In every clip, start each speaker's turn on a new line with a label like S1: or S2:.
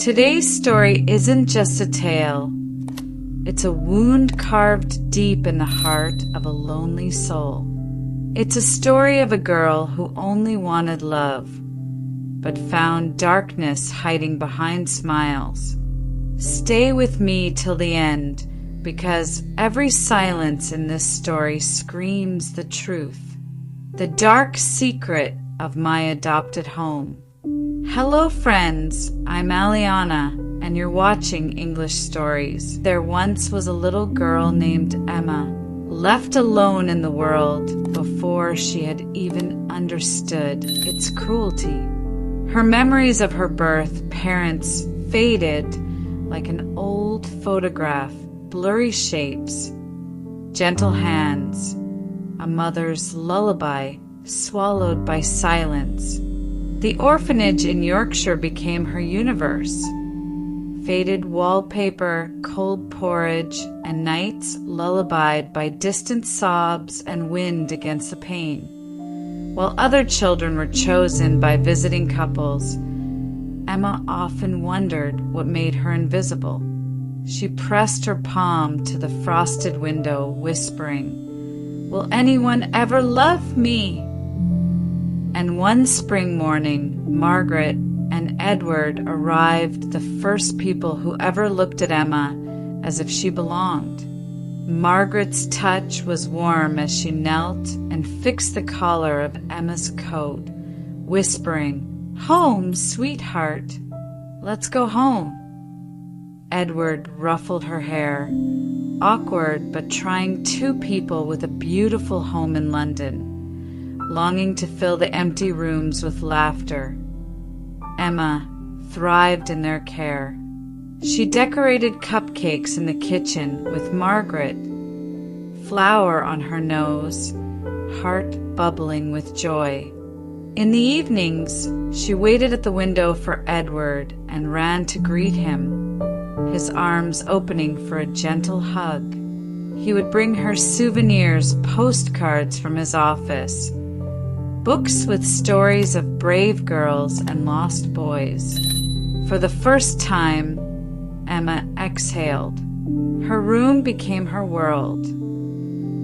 S1: Today's story isn't just a tale. It's a wound carved deep in the heart of a lonely soul. It's a story of a girl who only wanted love, but found darkness hiding behind smiles. Stay with me till the end, because every silence in this story screams the truth. The dark secret of my adopted home. Hello friends, I'm Aliana, and you're watching English Stories. There once was a little girl named Emma, left alone in the world before she had even understood its cruelty. Her memories of her birth parents faded like an old photograph, blurry shapes, gentle hands, a mother's lullaby swallowed by silence. The orphanage in Yorkshire became her universe. Faded wallpaper, cold porridge, and nights lullabied by distant sobs and wind against the pane. While other children were chosen by visiting couples, Emma often wondered what made her invisible. She pressed her palm to the frosted window, whispering, "Will anyone ever love me?" And one spring morning, Margaret and Edward arrived, the first people who ever looked at Emma as if she belonged. Margaret's touch was warm as she knelt and fixed the collar of Emma's coat, whispering, "Home, sweetheart, let's go home." Edward ruffled her hair, awkward but trying two people with a beautiful home in London, longing to fill the empty rooms with laughter. Emma thrived in their care. She decorated cupcakes in the kitchen with Margaret, flower on her nose, heart bubbling with joy. In the evenings, she waited at the window for Edward and ran to greet him, his arms opening for a gentle hug. He would bring her souvenirs, postcards from his office, books with stories of brave girls and lost boys. For the first time, Emma exhaled. Her room became her world.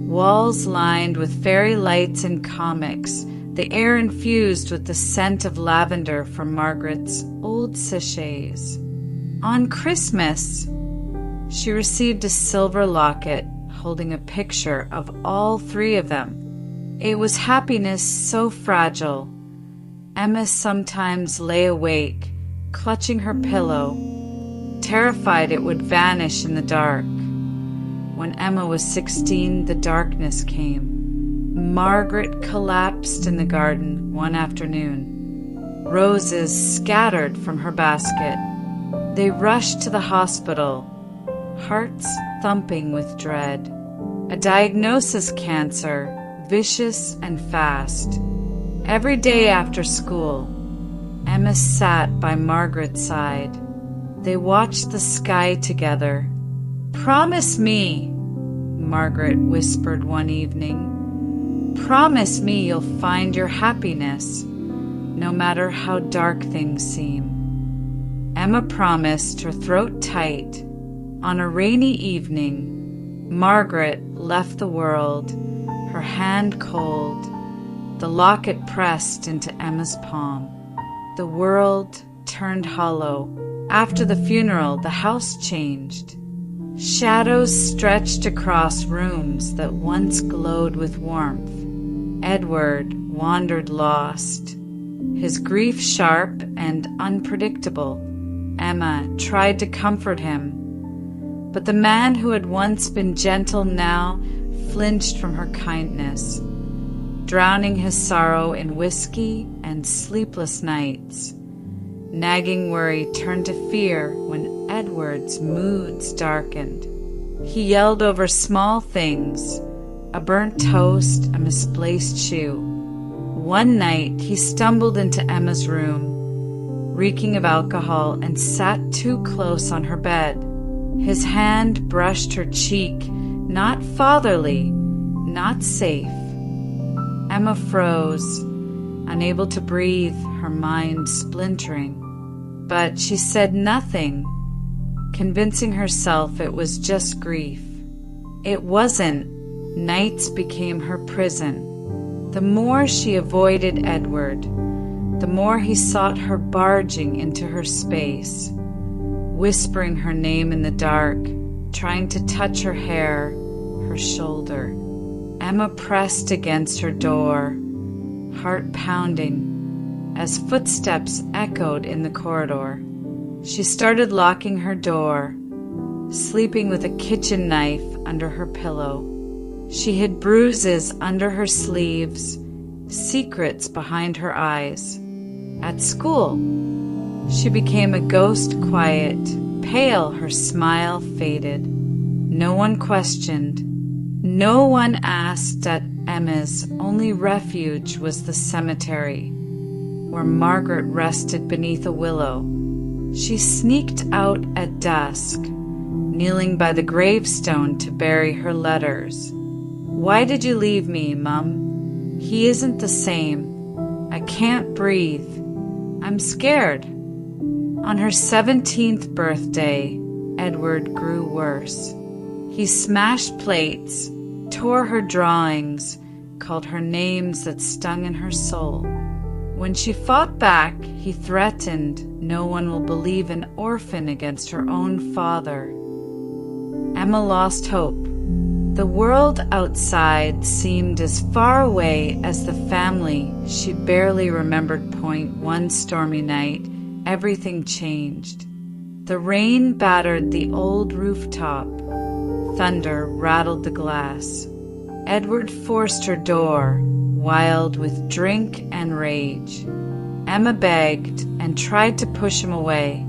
S1: Walls lined with fairy lights and comics, the air infused with the scent of lavender from Margaret's old sachets. On Christmas, she received a silver locket holding a picture of all three of them. It was happiness so fragile. Emma sometimes lay awake, clutching her pillow, terrified it would vanish in the dark. When Emma was 16, the darkness came. Margaret collapsed in the garden one afternoon. Roses scattered from her basket. They rushed to the hospital, hearts thumping with dread. A diagnosis: cancer, vicious and fast. Every day after school, Emma sat by Margaret's side. They watched the sky together. "Promise me," Margaret whispered one evening. "Promise me you'll find your happiness, no matter how dark things seem." Emma promised, her throat tight. On a rainy evening, Margaret left the world, her hand cold, the locket pressed into Emma's palm. The world turned hollow. After the funeral, the house changed. Shadows stretched across rooms that once glowed with warmth. Edward wandered lost, his grief sharp and unpredictable. Emma tried to comfort him, but the man who had once been gentle now flinched from her kindness, drowning his sorrow in whiskey and sleepless nights. Nagging worry turned to fear when Edward's moods darkened. He yelled over small things, a burnt toast, a misplaced shoe. One night he stumbled into Emma's room, reeking of alcohol, and sat too close on her bed. His hand brushed her cheek, not fatherly, not safe. Emma froze, unable to breathe, her mind splintering. but she said nothing, convincing herself it was just grief. It wasn't. Nights became her prison. The more she avoided Edward, the more he sought her, barging into her space, whispering her name in the dark, trying to touch her hair, her shoulder. Emma pressed against her door, heart pounding, as footsteps echoed in the corridor. She started locking her door, sleeping with a kitchen knife under her pillow. She hid bruises under her sleeves, secrets behind her eyes. At school, she became a ghost, quiet, pale, her smile faded. No one questioned. No one asked at Emma's only refuge was the cemetery, where Margaret rested beneath a willow. She sneaked out at dusk, kneeling by the gravestone to bury her letters. "Why did you leave me, Mum? He isn't the same. I can't breathe. I'm scared." On her 17th birthday, Edward grew worse. He smashed plates, tore her drawings, called her names that stung in her soul. When she fought back, he threatened, "No one will believe an orphan against her own father." Emma lost hope. The world outside seemed as far away as the family she barely remembered. One stormy night, everything changed. The rain battered the old rooftop. Thunder rattled the glass. Edward forced her door, wild with drink and rage. Emma begged and tried to push him away,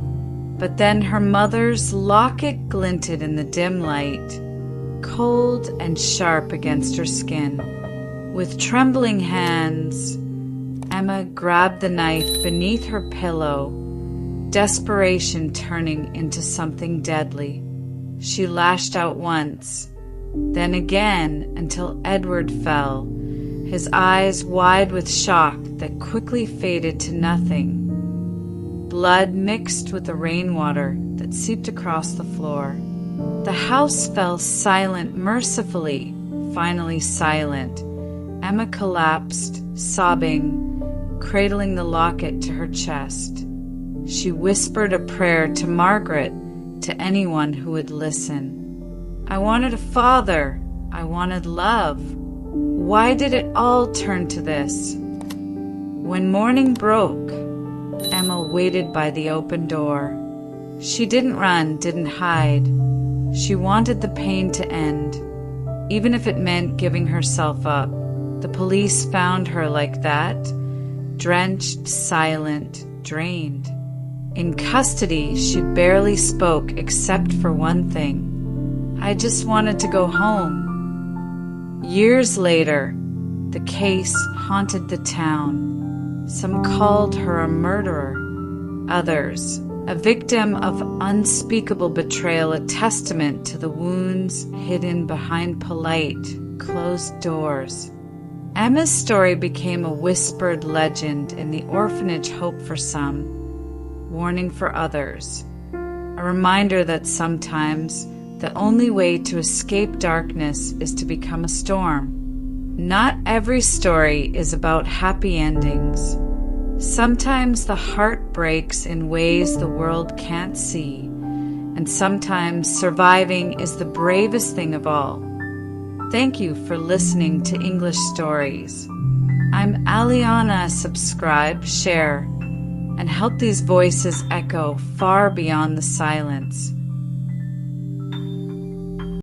S1: but then her mother's locket glinted in the dim light, cold and sharp against her skin. With trembling hands, Emma grabbed the knife beneath her pillow, desperation turning into something deadly. She lashed out once, then again, until Edward fell, his eyes wide with shock that quickly faded to nothing. Blood mixed with the rainwater that seeped across the floor. The house fell silent, mercifully, finally silent. Emma collapsed, sobbing, cradling the locket to her chest. She whispered a prayer to Margaret, to anyone who would listen. "I wanted a father. I wanted love. Why did it all turn to this?" When morning broke, Emma waited by the open door. She didn't run, didn't hide. She wanted the pain to end, even if it meant giving herself up. The police found her like that, drenched, silent, drained. In custody, she barely spoke except for one thing. "I just wanted to go home." Years later, the case haunted the town. Some called her a murderer, others a victim of unspeakable betrayal, a testament to the wounds hidden behind polite, closed doors. Emma's story became a whispered legend in the orphanage, hope for some, warning for others, a reminder that sometimes the only way to escape darkness is to become a storm. Not every story is about happy endings. Sometimes the heart breaks in ways the world can't see, and sometimes surviving is the bravest thing of all. Thank you for listening to English Stories. I'm Aliana. Subscribe, share, and help these voices echo far beyond the silence.